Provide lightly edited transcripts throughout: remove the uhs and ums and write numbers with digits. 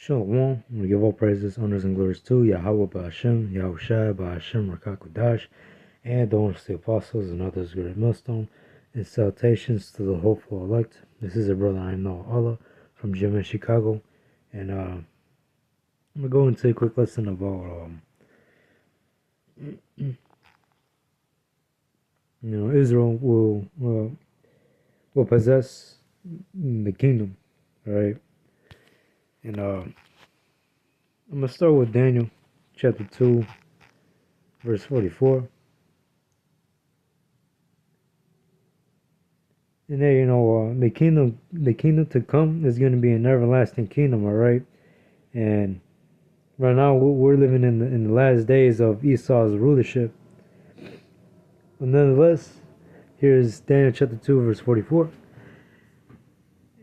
Shalom. We give all praises, honors, and glories to Yahweh Ba'Hashem, Yahushua Ba'Hashem, Rakakudash, and the honors to the apostles and others great millstone, and salutations to the hopeful elect. This is a brother I know Allah from Gym in Chicago, and I'm gonna go into a quick lesson about Israel will possess the kingdom, right? And I'm gonna start with Daniel chapter 2, verse 44. And there, the kingdom to come is going to be an everlasting kingdom, all right. And right now, we're living in the last days of Esau's rulership. But nonetheless, here's Daniel chapter 2, verse 44.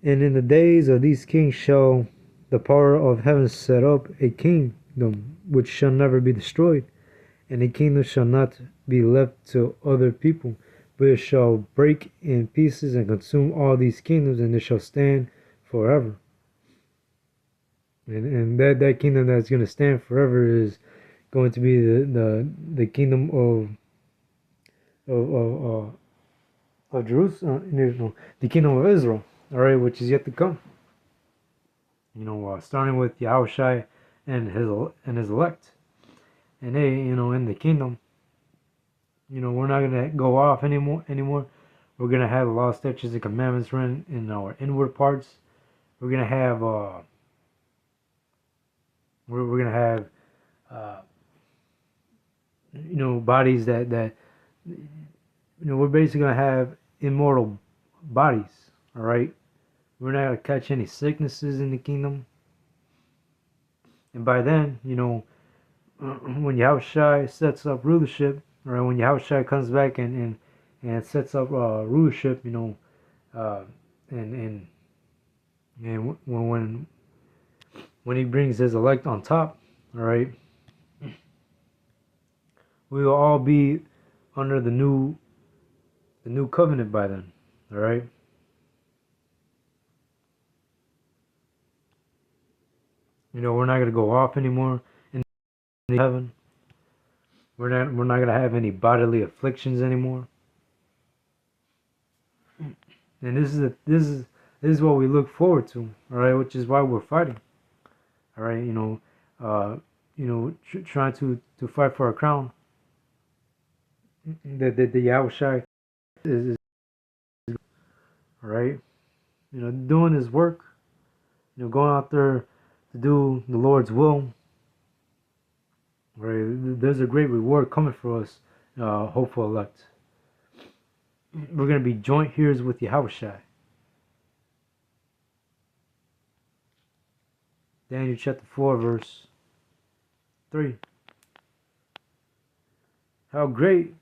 And in the days of these kings shall the power of heaven set up a kingdom which shall never be destroyed, and the kingdom shall not be left to other people, but it shall break in pieces and consume all these kingdoms, and it shall stand forever. And that kingdom that's going to stand forever is going to be the kingdom of Jerusalem, the kingdom of Israel, all right, which is yet to come. Starting with Yahushua and his elect, and they, in the kingdom. We're not going to go off anymore. We're going to have the law, statutes, and commandments written in our inward parts. We're going to have, we're going to have, bodies that we're basically going to have immortal bodies, all right? We're not going to catch any sicknesses in the kingdom. And by then, when Yahushua sets up rulership, right, when Yahushua comes back and sets up rulership, and when he brings his elect on top, all right, we will all be under the new covenant by then, all right. We're not gonna go off anymore in heaven. We're not gonna have any bodily afflictions anymore. And this is what we look forward to, all right, which is why we're fighting, all right. Trying to fight for our crown. The Yahushua is all right. Doing his work. Going out there to do the Lord's will. Right, there's a great reward coming for us, hopeful elect. We're going to be joint heirs with Yahushua. Daniel chapter 4, verse 3. How great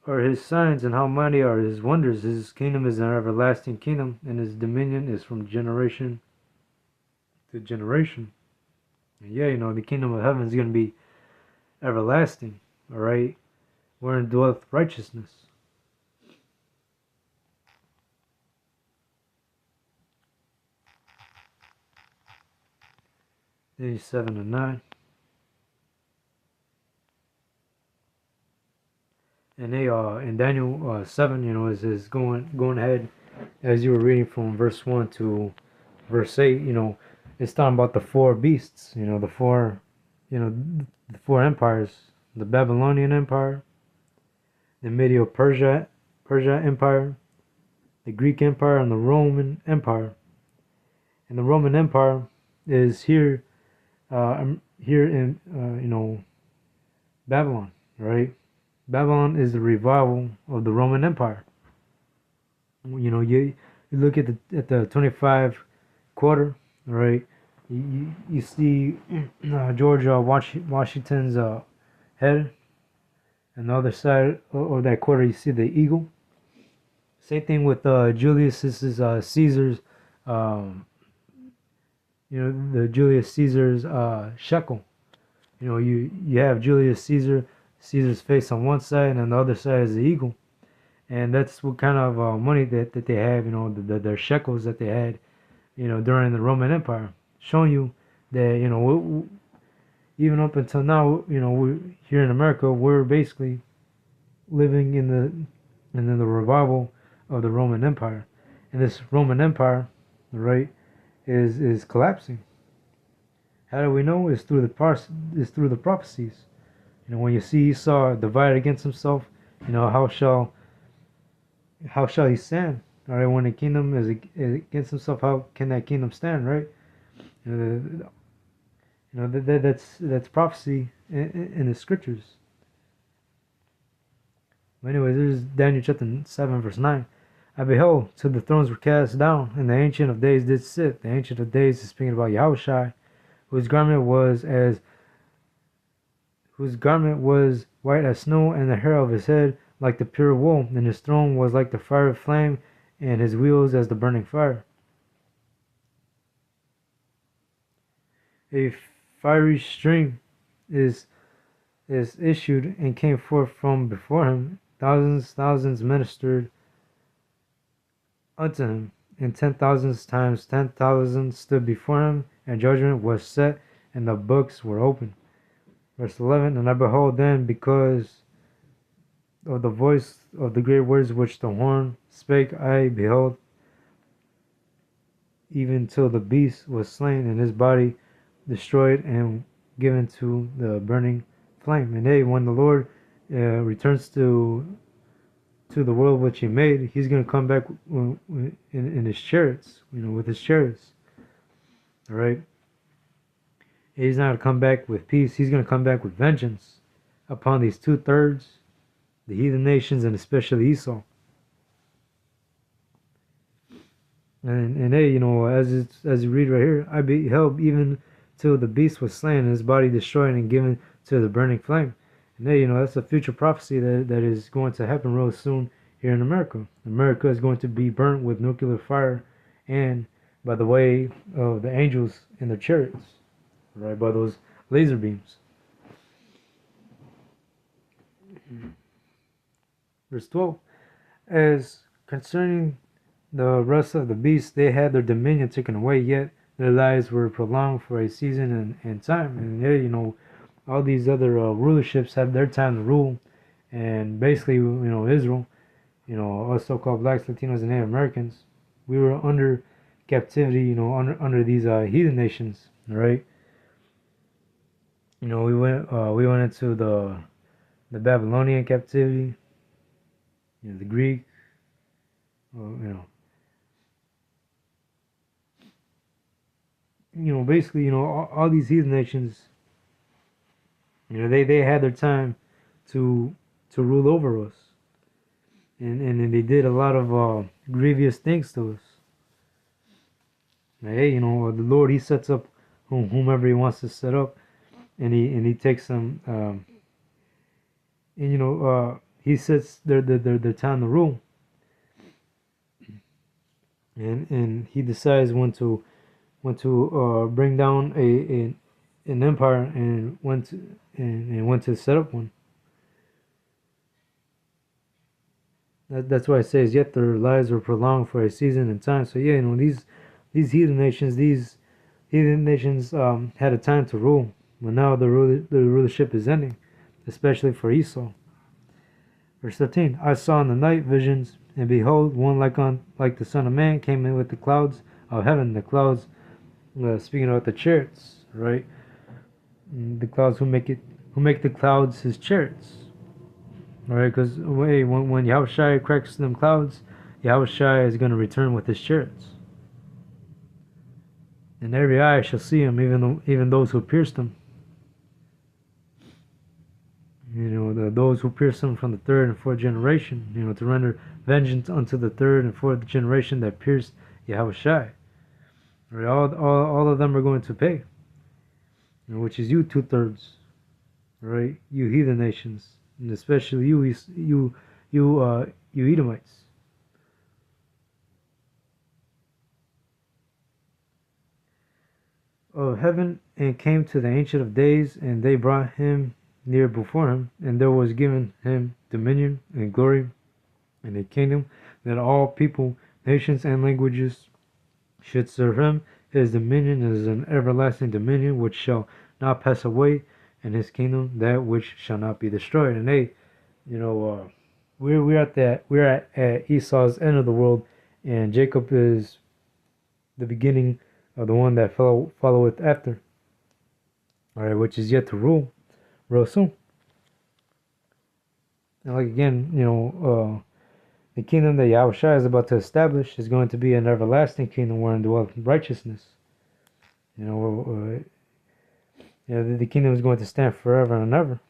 are his signs and how mighty are his wonders. His kingdom is an everlasting kingdom, and his dominion is from generation to generation. And yeah, the kingdom of heaven is going to be everlasting, all right, wherein dwelleth righteousness. Daniel 7 and 9. And they in Daniel 7, is going ahead as you were reading from verse 1 to verse 8. It's talking about the four beasts. The four empires: the Babylonian Empire, the Medo-Persia Empire, the Greek Empire, and the Roman Empire. And the Roman Empire is here in Babylon, right? Babylon is the revival of the Roman Empire. You look at the 25 quarter, right? You see George Washington's head, and the other side of that quarter you see the eagle. Same thing with Julius. This is Caesar's. The Julius Caesar's shekel. You have Julius Caesar's face on one side, and on the other side is the eagle. And that's what kind of money that they have, their shekels that they had, during the Roman Empire, showing you that, even up until now, we're here in America, we're basically living in the revival of the Roman Empire, and this Roman Empire, right, is collapsing. How do we know? It's through the prophecies. When you see Esau divided against himself, how shall he stand? All right, when the kingdom is against himself, how can that kingdom stand? Right? You know, that's prophecy in the scriptures. But anyways, there's Daniel chapter 7, verse 9. I beheld till the thrones were cast down, and the Ancient of Days did sit. The Ancient of Days is speaking about Yahushai, whose garment was white as snow, and the hair of his head like the pure wool, and his throne was like the fire of flame, and his wheels as the burning fire. A fiery stream is issued and came forth from before him. Thousands ministered unto him, and 10,000 times 10,000 stood before him, and judgment was set, and the books were opened. Verse 11, and I behold then, because of the voice of the great words which the horn spake, I beheld, even till the beast was slain, and his body destroyed and given to the burning flame. And when the Lord returns to the world which he made, he's going to come back in his chariots, with his chariots. All right? He's not going to come back with peace. He's going to come back with vengeance upon these 2/3, the heathen nations, and especially Esau. And as you read right here, I beheld even till the beast was slain, and his body destroyed and given to the burning flame. And that's a future prophecy that is going to happen real soon here in America. America is going to be burnt with nuclear fire, and by the way of the angels in their chariots, right, by those laser beams. Verse 12, as concerning the rest of the beasts, they had their dominion taken away, yet their lives were prolonged for a season and time. And all these other rulerships had their time to rule, and basically, Israel, us so-called blacks, Latinos, and Native Americans, we were under captivity, under these heathen nations, right? We went into the Babylonian captivity, the Greek, basically, all these heathen nations, they had their time to rule over us, and they did a lot of grievous things to us. Now, hey, the Lord, he sets up whomever he wants to set up, and he takes them, he sets their time to rule, and he decides when to bring down an empire, and when to set up one. That's why it says, yet their lives were prolonged for a season and time. So yeah, these heathen nations, had a time to rule, but now the rulership is ending, especially for Esau. Verse 13, I saw in the night visions, and behold, one like the Son of Man came in with the clouds of heaven. The clouds, speaking about the chariots, right? The clouds who make the clouds his chariots. Alright, because when Yahushua cracks them clouds, Yahushua is going to return with his chariots. And every eye shall see him, even those who pierced him. Those who pierced him from the third and fourth generation, to render vengeance unto the third and fourth generation that pierced Yahushua. Right, all of them are going to pay, which is you 2/3, right? You heathen nations, and especially you Edomites. Of heaven, and came to the Ancient of Days, and they brought him near before him, and there was given him dominion and glory and a kingdom, that all people, nations, and languages should serve him, His dominion is an everlasting dominion which shall not pass away, and his kingdom that which shall not be destroyed. And hey, you know, we're at Esau's end of the world, and Jacob is the beginning of the one that followeth after. All right, which is yet to rule real soon. And like again, the kingdom that Yahushua is about to establish is going to be an everlasting kingdom wherein dwelleth righteousness. You know, the kingdom is going to stand forever and ever,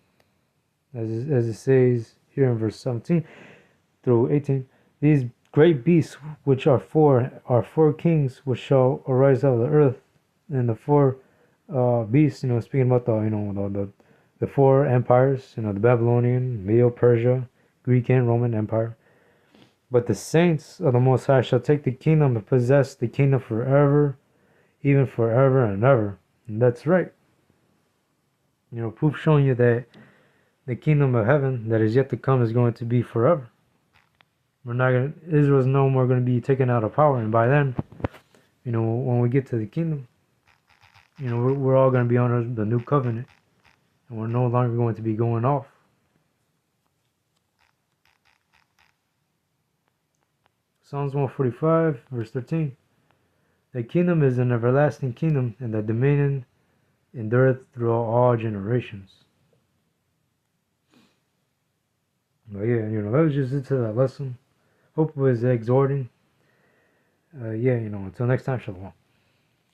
as it says here in verse 17 through 18. These great beasts, which are four kings, which shall arise out of the earth, and the four beasts. Speaking about the four empires. The Babylonian, Medo-Persia, Greek, and Roman Empire. But the saints of the Most High shall take the kingdom and possess the kingdom forever, even forever and ever. And that's right. Proof showing you that the kingdom of heaven that is yet to come is going to be forever. Israel's no more going to be taken out of power, and by then, when we get to the kingdom, we're all going to be under the new covenant, and we're no longer going to be going off. Psalms 145, verse 13. The kingdom is an everlasting kingdom, and the dominion endureth through all generations. But yeah, that was just it to that lesson. Hope it was exhorting. Until next time, shalom.